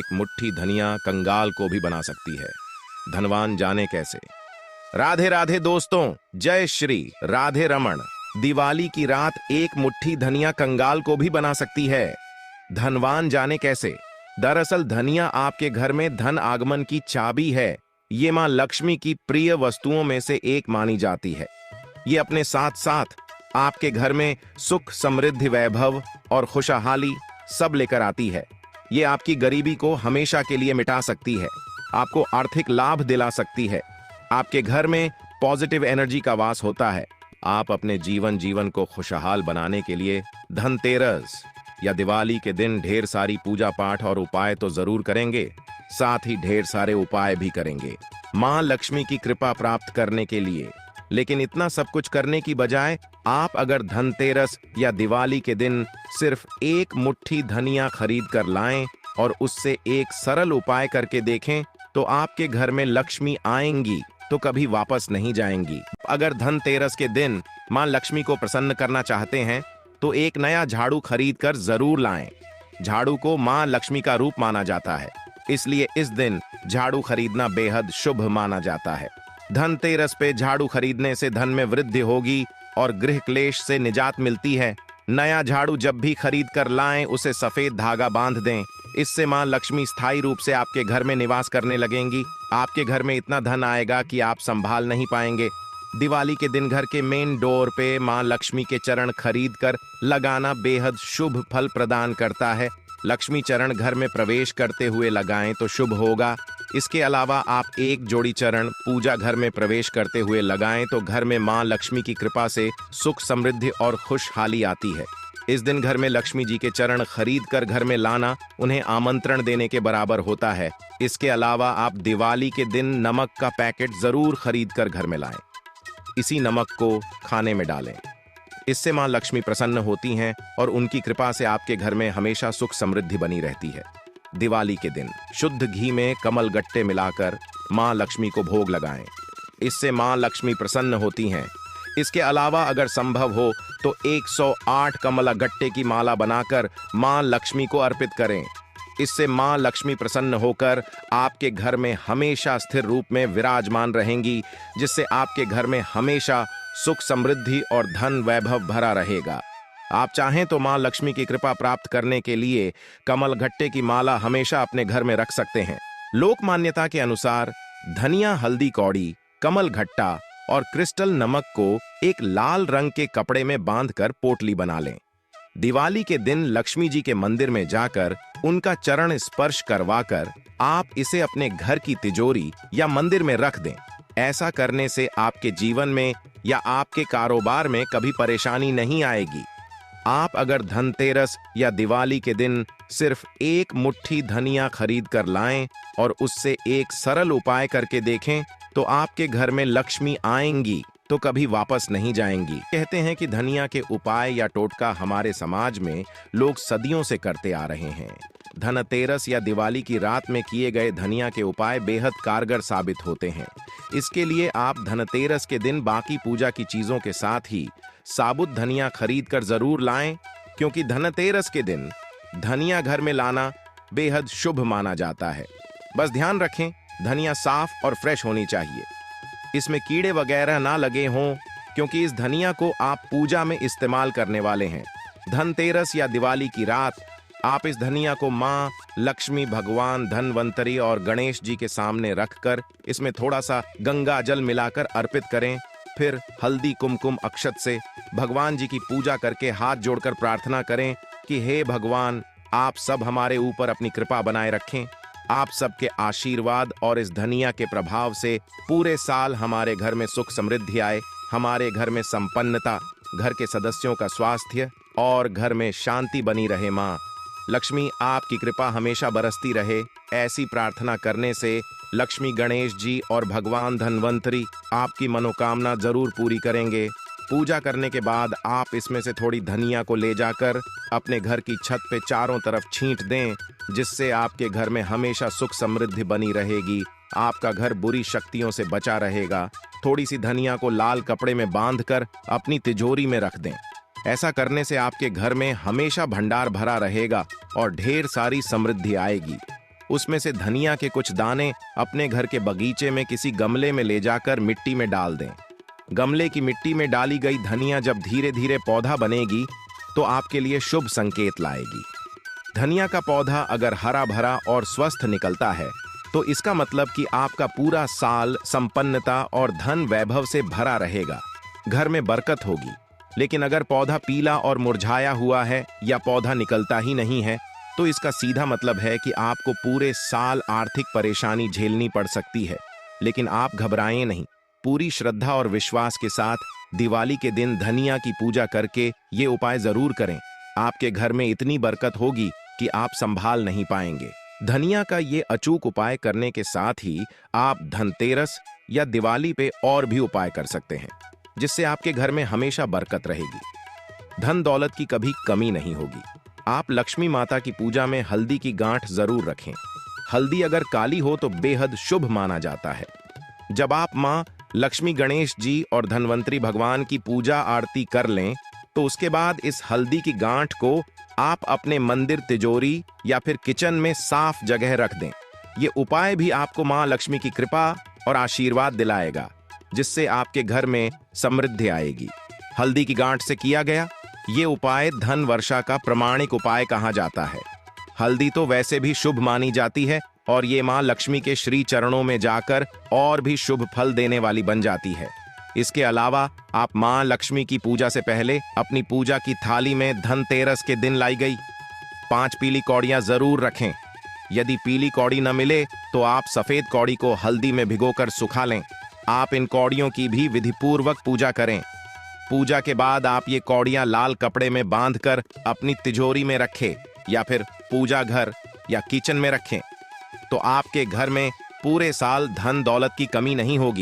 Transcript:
एक मुट्ठी धनिया कंगाल को भी बना सकती है। धनवान जाने कैसे। राधे राधे दोस्तों, जय श्री राधे रमण। दिवाली की रात एक मुट्ठी धनिया कंगाल को भी बना सकती है। धनवान जाने कैसे। दरअसल धनिया आपके घर में धन आगमन की चाबी है। ये मां लक्ष्मी की प्रिय वस्तुओं में से एक मानी जाती है। ये अपने साथ साथ आपके घर में सुख, समृद्धि, वैभव और खुशहाली सब लेकर आती है। ये आपकी गरीबी को हमेशा के लिए मिटा सकती है, आपको आर्थिक लाभ दिला सकती है। आपके घर में पॉजिटिव एनर्जी का वास होता है। आप अपने जीवन को खुशहाल बनाने के लिए धनतेरस या दिवाली के दिन ढेर सारी पूजा पाठ और उपाय तो जरूर करेंगे, साथ ही ढेर सारे उपाय भी करेंगे मां लक्ष्मी की कृपा प्राप्त करने के लिए। लेकिन इतना सब कुछ करने की बजाय आप अगर धनतेरस या दिवाली के दिन सिर्फ एक मुट्ठी धनिया खरीद कर लाएं और उससे एक सरल उपाय करके देखें तो आपके घर में लक्ष्मी आएंगी तो कभी वापस नहीं जाएंगी। अगर धनतेरस के दिन मां लक्ष्मी को प्रसन्न करना चाहते हैं तो एक नया झाड़ू खरीद कर जरूर लाएं। झाड़ू को मां लक्ष्मी का रूप माना जाता है, इसलिए इस दिन झाड़ू खरीदना बेहद शुभ माना जाता है। धनतेरस पे झाड़ू खरीदने से धन में वृद्धि होगी और गृह क्लेश से निजात मिलती है। नया झाड़ू जब भी खरीद कर लाएं उसे सफेद धागा बांध दें। इससे मां लक्ष्मी स्थायी रूप से आपके घर में निवास करने लगेंगी। आपके घर में इतना धन आएगा कि आप संभाल नहीं पाएंगे। दिवाली के दिन घर के मेन डोर पे मां लक्ष्मी के चरण खरीद कर लगाना बेहद शुभ फल प्रदान करता है। लक्ष्मी चरण घर में प्रवेश करते हुए लगाएं तो शुभ होगा। इसके अलावा आप एक जोड़ी चरण पूजा घर में प्रवेश करते हुए लगाएं तो घर में मां लक्ष्मी की कृपा से सुख, समृद्धि और खुशहाली आती है। इस दिन घर में लक्ष्मी जी के चरण खरीद कर घर में लाना उन्हें आमंत्रण देने के बराबर होता है। इसके अलावा आप दिवाली के दिन नमक का पैकेट जरूर खरीद कर घर में लाएं। इसी नमक को खाने में डालें। इससे मां लक्ष्मी प्रसन्न होती हैं और उनकी कृपा से आपके घर में हमेशा सुख समृद्धि बनी रहती है। दिवाली के दिन शुद्ध घी में कमल गट्टे मिलाकर मां लक्ष्मी को भोग लगाएं। इससे मां लक्ष्मी प्रसन्न होती हैं। इसके अलावा अगर संभव हो तो 108 कमला गट्टे की माला बनाकर मां लक्ष्मी को अर्पित करें। इससे मां लक्ष्मी प्रसन्न होकर आपके घर में हमेशा स्थिर रूप में विराजमान रहेंगी, जिससे आपके घर में हमेशा सुख, समृद्धि और धन वैभव भरा रहेगा। आप चाहें तो मां लक्ष्मी की कृपा प्राप्त करने के लिए कमल गट्टे की माला हमेशा अपने घर में रख सकते हैं। लोक मान्यता के अनुसार धनिया, हल्दी कौड़ी, कमल घट्टा और क्रिस्टल नमक को एक लाल रंग के कपड़े में बांधकर पोटली बना लें। दिवाली के दिन लक्ष्मी जी के मंदिर में जाकर उनका चरण स्पर्श करवाकर आप इसे अपने घर की तिजोरी या मंदिर में रख दें। ऐसा करने से आपके जीवन में या आपके कारोबार में कभी परेशानी नहीं आएगी। आप अगर धनतेरस या दिवाली के दिन सिर्फ एक मुट्ठी धनिया खरीद कर लाएं और उससे एक सरल उपाय करके देखें तो आपके घर में लक्ष्मी आएंगी तो कभी वापस नहीं जाएंगी। कहते हैं कि धनिया के उपाय या टोटका हमारे समाज में लोग सदियों से करते आ रहे हैं। धनतेरस या दिवाली की रात में किए गए धनिया के उपाय बेहद कारगर साबित होते हैं। इसके लिए आप धनतेरस के दिन बाकी पूजा की चीजों के साथ ही साबुत धनिया खरीद कर जरूर लाएं, क्योंकि धनतेरस के दिन धनिया घर में लाना बेहद शुभ माना जाता है। बस ध्यान रखें, धनिया साफ और फ्रेश होनी चाहिए। इसमें कीड़े वगैरह ना लगे हों, क्योंकि इस धनिया को आप पूजा में इस्तेमाल करने वाले हैं। धनतेरस या दिवाली की रात आप इस धनिया को मां लक्ष्मी, भगवान धनवंतरी और गणेश जी के सामने रखकर इसमें थोड़ा सा गंगा जल मिलाकर अर्पित करें। फिर हल्दी, कुमकुम, अक्षत से भगवान जी की पूजा करके हाथ जोड़कर प्रार्थना करें कि हे भगवान, आप सब हमारे ऊपर अपनी कृपा बनाए रखें। आप सबके आशीर्वाद और इस धनिया के प्रभाव से पूरे साल हमारे घर में सुख समृद्धि आए, हमारे घर में संपन्नता, घर के सदस्यों का स्वास्थ्य और घर में शांति बनी रहे। मां लक्ष्मी आपकी कृपा हमेशा बरसती रहे। ऐसी प्रार्थना करने से लक्ष्मी, गणेश जी और भगवान धनवंतरी आपकी मनोकामना जरूर पूरी करेंगे। पूजा करने के बाद आप इसमें से थोड़ी धनिया को ले जाकर अपने घर की छत पे चारों तरफ छींट दें, जिससे आपके घर में हमेशा सुख समृद्धि बनी रहेगी। आपका घर बुरी शक्तियों से बचा रहेगा। थोड़ी सी धनिया को लाल कपड़े में बांधकर अपनी तिजोरी में रख दें। ऐसा करने से आपके घर में हमेशा भंडार भरा रहेगा और ढेर सारी समृद्धि आएगी। उसमें से धनिया के कुछ दाने अपने घर के बगीचे में किसी गमले में ले जाकर मिट्टी में डाल दें। गमले की मिट्टी में डाली गई धनिया जब धीरे धीरे पौधा बनेगी तो आपके लिए शुभ संकेत लाएगी। धनिया का पौधा अगर हरा भरा और स्वस्थ निकलता है तो इसका मतलब कि आपका पूरा साल संपन्नता और धन वैभव से भरा रहेगा, घर में बरकत होगी। लेकिन अगर पौधा पीला और मुरझाया हुआ है या पौधा निकलता ही नहीं है तो इसका सीधा मतलब है कि आपको पूरे साल आर्थिक परेशानी झेलनी पड़ सकती है। लेकिन आप घबराएं नहीं, पूरी श्रद्धा और विश्वास के साथ दिवाली के दिन धनिया की पूजा करके ये उपाय जरूर करें। आपके घर में इतनी बरकत होगी कि आप संभाल नहीं पाएंगे। धनिया का ये अचूक उपाय करने के साथ ही आप धनतेरस या दिवाली पे और भी उपाय कर सकते हैं, जिससे आपके घर में हमेशा बरकत रहेगी, धन दौलत की कभी कमी नहीं होगी। आप लक्ष्मी माता की पूजा में हल्दी की गांठ जरूर रखें। हल्दी अगर काली हो तो बेहद शुभ माना जाता है। जब आप मां लक्ष्मी, गणेश जी और धनवंतरी भगवान की पूजा आरती कर लें तो उसके बाद इस हल्दी की गांठ को आप अपने मंदिर, तिजोरी या फिर किचन में साफ जगह रख दें। ये उपाय भी आपको मां लक्ष्मी की कृपा और आशीर्वाद दिलाएगा, जिससे आपके घर में समृद्धि आएगी। हल्दी की गांठ से किया गया ये उपाय धन वर्षा का प्रमाणिक उपाय कहा जाता है। हल्दी तो वैसे भी शुभ मानी जाती है और ये मां लक्ष्मी के श्री चरणों में जाकर और भी शुभ फल देने वाली बन जाती है। इसके अलावा आप मां लक्ष्मी की पूजा से पहले अपनी पूजा की थाली में धनतेरस के दिन लाई गई 5 पीली कौड़ियां जरूर रखें। यदि पीली कौड़ी न मिले तो आप सफेद कौड़ी को हल्दी में भिगोकर सुखा लें। आप इन कौड़ियों की भी विधिपूर्वक पूजा करें। पूजा के बाद आप ये कौड़ियां लाल कपड़े में बांधकर अपनी तिजोरी में रखें या फिर पूजा घर या किचन में रखें, तो आपके घर में पूरे साल धन दौलत की कमी नहीं होगी।